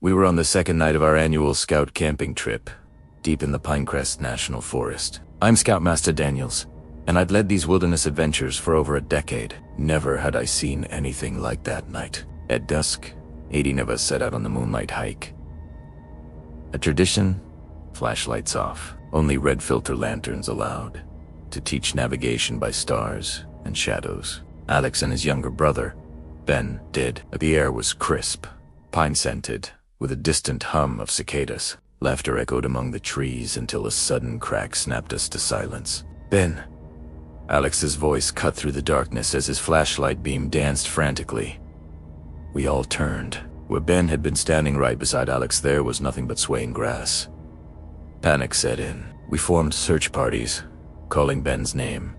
We were on the second night of our annual scout camping trip, deep in the Pinecrest National Forest. I'm Scoutmaster Daniels, and I'd led these wilderness adventures for over a decade. Never had I seen anything like that night. At dusk, 18 of us set out on the moonlight hike. A tradition, flashlights off, only red filter lanterns allowed, to teach navigation by stars and shadows. Alex and his younger brother, Ben, did. The air was crisp, pine-scented, with a distant hum of cicadas. Laughter echoed among the trees until a sudden crack snapped us to silence. Ben. Alex's voice cut through the darkness as his flashlight beam danced frantically. We all turned. Where Ben had been standing right beside Alex, there was nothing but swaying grass. Panic set in. We formed search parties, calling Ben's name,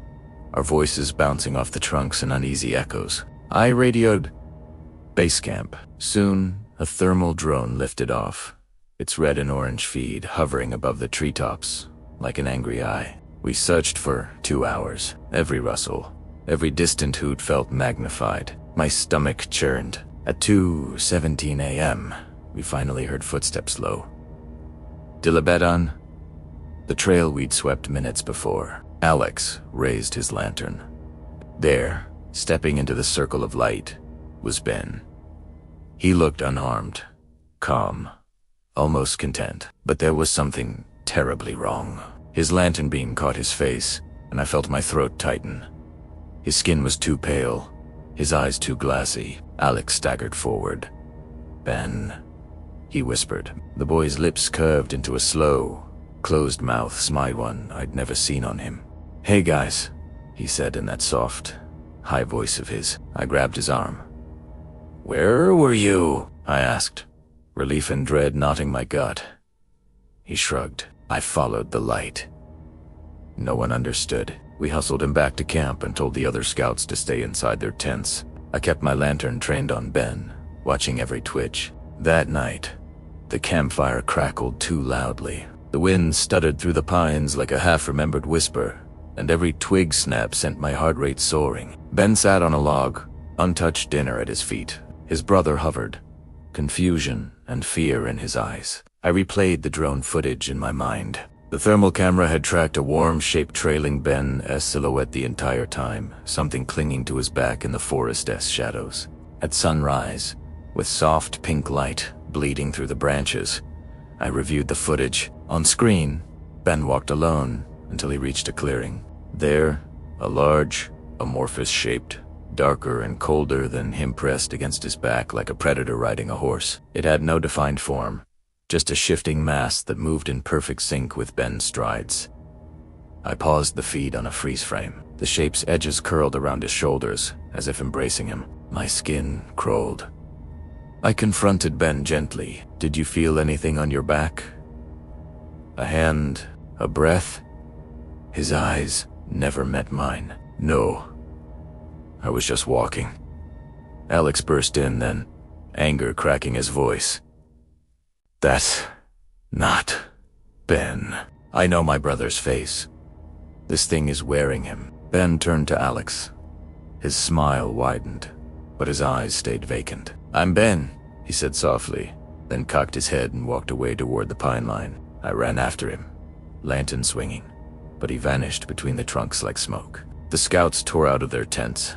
our voices bouncing off the trunks in uneasy echoes. I radioed base camp. Soon, a thermal drone lifted off, its red and orange feed hovering above the treetops like an angry eye. We searched for 2 hours. Every rustle, every distant hoot felt magnified. My stomach churned. At 2:17 a.m., we finally heard footsteps low. Dilabedan, the trail we'd swept minutes before. Alex raised his lantern. There, stepping into the circle of light, was Ben. He looked unharmed, calm, almost content. But there was something terribly wrong. His lantern beam caught his face, and I felt my throat tighten. His skin was too pale, his eyes too glassy. Alex staggered forward. Ben, he whispered. The boy's lips curved into a slow, closed mouth smile, one I'd never seen on him. Hey guys, he said in that soft, high voice of his. I grabbed his arm. Where were you? I asked, relief and dread knotting my gut. He shrugged. I followed the light. No one understood. We hustled him back to camp and told the other scouts to stay inside their tents. I kept my lantern trained on Ben, watching every twitch. That night, the campfire crackled too loudly. The wind stuttered through the pines like a half-remembered whisper, and every twig snap sent my heart rate soaring. Ben sat on a log, untouched dinner at his feet. His brother hovered, confusion and fear in his eyes. I replayed the drone footage in my mind. The thermal camera had tracked a warm shape trailing Ben's silhouette the entire time, something clinging to his back in the forest's shadows. At sunrise, with soft pink light bleeding through the branches, I reviewed the footage. On screen, Ben walked alone until he reached a clearing. There, a large, amorphous-shaped, darker and colder than him pressed against his back like a predator riding a horse. It had no defined form, just a shifting mass that moved in perfect sync with Ben's strides. I paused the feed on a freeze frame. The shape's edges curled around his shoulders, as if embracing him. My skin crawled. I confronted Ben gently. Did you feel anything on your back? A hand, a breath? His eyes never met mine. No. I was just walking. Alex burst in then, anger cracking his voice. That's not Ben. I know my brother's face. This thing is wearing him. Ben turned to Alex. His smile widened, but his eyes stayed vacant. I'm Ben, he said softly, then cocked his head and walked away toward the pine line. I ran after him, lantern swinging, but he vanished between the trunks like smoke. The scouts tore out of their tents,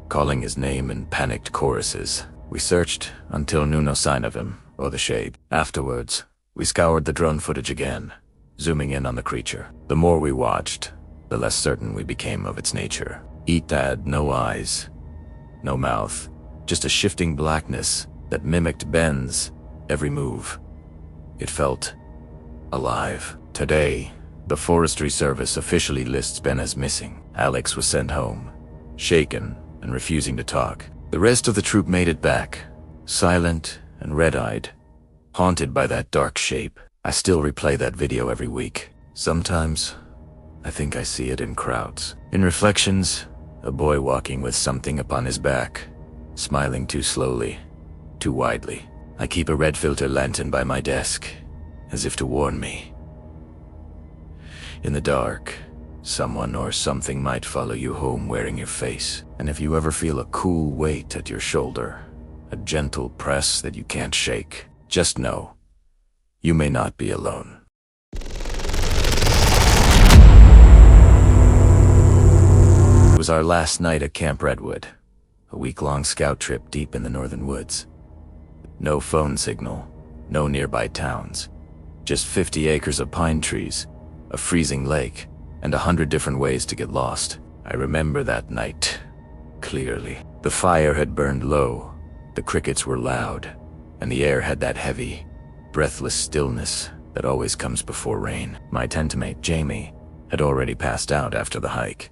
calling his name in panicked choruses. We searched until knew no sign of him or the shape. Afterwards, we scoured the drone footage again, zooming in on the creature. The more we watched, the less certain we became of its nature. It had no eyes, no mouth, just a shifting blackness that mimicked Ben's every move. It felt alive. Today, the Forestry Service officially lists Ben as missing. Alex was sent home, shaken and refusing to talk. The rest of the troop made it back, silent and red-eyed, haunted by that dark shape. I still replay that video every week. Sometimes, I think I see it in crowds. In reflections, a boy walking with something upon his back, smiling too slowly, too widely. I keep a red filter lantern by my desk, as if to warn me. In the dark, someone or something might follow you home wearing your face. And if you ever feel a cool weight at your shoulder, a gentle press that you can't shake, Just know, you may not be alone. It was our last night at Camp Redwood, a week-long scout trip deep in the northern woods. No phone signal, no nearby towns, just 50 acres of pine trees, a freezing lake, and 100 different ways to get lost. I remember that night clearly. The fire had burned low, the crickets were loud, and the air had that heavy, breathless stillness that always comes before rain. My tent mate, Jamie, had already passed out after the hike.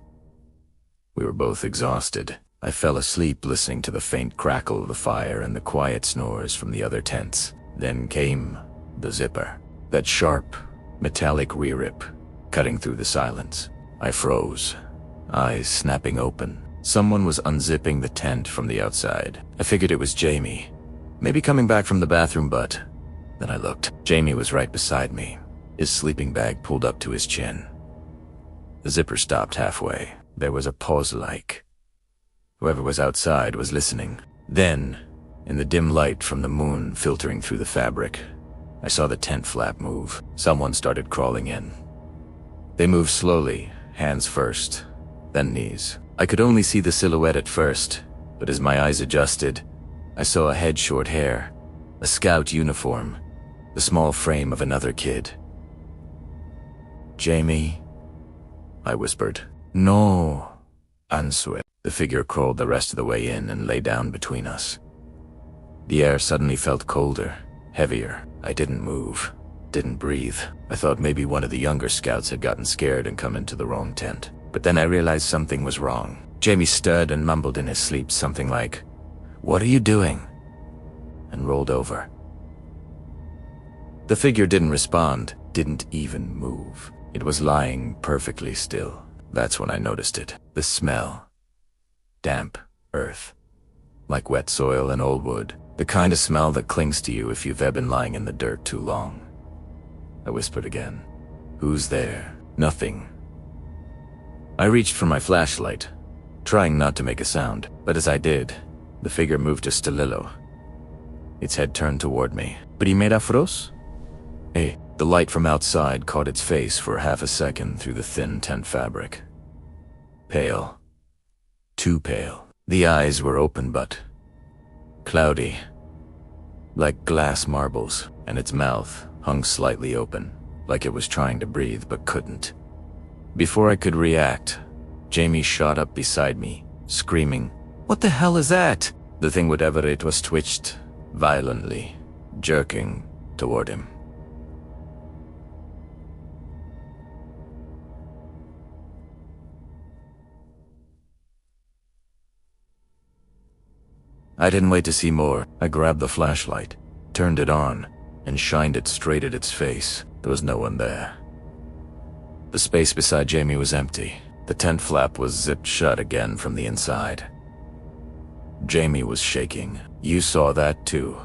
We were both exhausted. I fell asleep listening to the faint crackle of the fire and the quiet snores from the other tents. Then came the zipper, that sharp, metallic rear rip, cutting through the silence. I froze, eyes snapping open. Someone was unzipping the tent from the outside. I figured it was Jamie, maybe coming back from the bathroom, but then I looked. Jamie was right beside me, his sleeping bag pulled up to his chin. The zipper stopped halfway. There was a pause like whoever was outside was listening. Then, in the dim light from the moon filtering through the fabric, I saw the tent flap move. Someone started crawling in. They moved slowly, hands first, then knees. I could only see the silhouette at first, but as my eyes adjusted, I saw a head, short hair, a scout uniform, the small frame of another kid. "Jamie," I whispered. "No," answered. The figure crawled the rest of the way in and lay down between us. The air suddenly felt colder, heavier. I didn't move, didn't breathe. I thought maybe one of the younger scouts had gotten scared and come into the wrong tent. But then I realized something was wrong. Jamie stirred and mumbled in his sleep something like, "What are you doing?" and rolled over. The figure didn't respond, didn't even move. It was lying perfectly still. That's when I noticed it. The smell. Damp earth. Like wet soil and old wood. The kind of smell that clings to you if you've ever been lying in the dirt too long. I whispered again. "Who's there?" Nothing. I reached for my flashlight, trying not to make a sound, but as I did, the figure moved just a little. Its head turned toward me. "Primera fros?" Hey, the light from outside caught its face for half a second through the thin tent fabric. Pale. Too pale. The eyes were open but cloudy, like glass marbles, and its mouth hung slightly open, like it was trying to breathe but couldn't. Before I could react, Jamie shot up beside me, screaming, "What the hell is that?" The thing, whatever it was, twitched violently, jerking toward him. I didn't wait to see more. I grabbed the flashlight, turned it on, and shined it straight at its face. There was no one there. The space beside Jamie was empty. The tent flap was zipped shut again from the inside. Jamie was shaking. "You saw that too,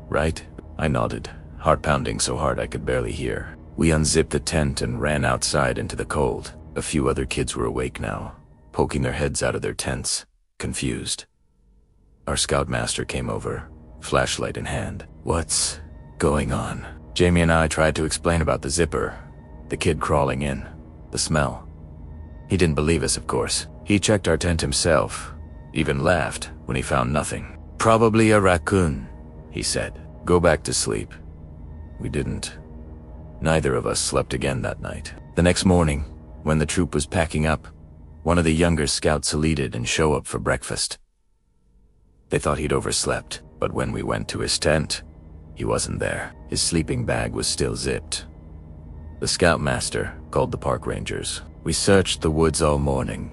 right?" I nodded, heart pounding so hard I could barely hear. We unzipped the tent and ran outside into the cold. A few other kids were awake now, poking their heads out of their tents, confused. Our scoutmaster came over, flashlight in hand. "What's going on?" Jamie and I tried to explain about the zipper, the kid crawling in, the smell. He didn't believe us, of course. He checked our tent himself, even laughed when he found nothing. "Probably a raccoon," he said. "Go back to sleep." We didn't. Neither of us slept again that night. The next morning, when the troop was packing up, one of the younger scouts saluted and showed up for breakfast. They thought he'd overslept, but when we went to his tent, he wasn't there. His sleeping bag was still zipped. The scoutmaster called the park rangers. We searched the woods all morning.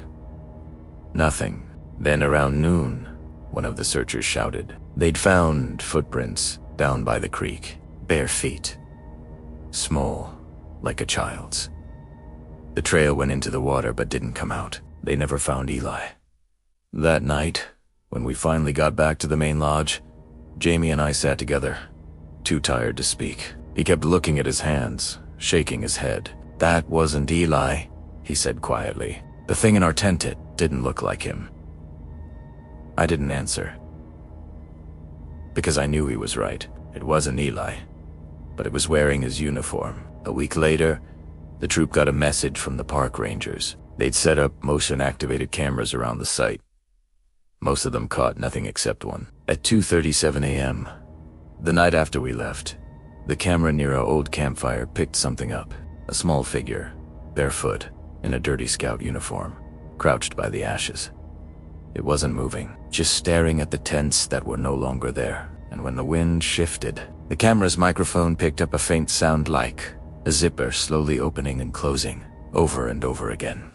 Nothing. Then around noon, one of the searchers shouted. They'd found footprints down by the creek. Bare feet. Small, like a child's. The trail went into the water but didn't come out. They never found Eli. That night, when we finally got back to the main lodge, Jamie and I sat together, too tired to speak. He kept looking at his hands, shaking his head. "That wasn't Eli," he said quietly. "The thing in our tent, it didn't look like him." I didn't answer, because I knew he was right. It wasn't Eli, but it was wearing his uniform. A week later, the troop got a message from the park rangers. They'd set up motion-activated cameras around the site. Most of them caught nothing except one. At 2:37 a.m., the night after we left, the camera near our old campfire picked something up. A small figure, barefoot, in a dirty scout uniform, crouched by the ashes. It wasn't moving, just staring at the tents that were no longer there. And when the wind shifted, the camera's microphone picked up a faint sound like a zipper slowly opening and closing, over and over again.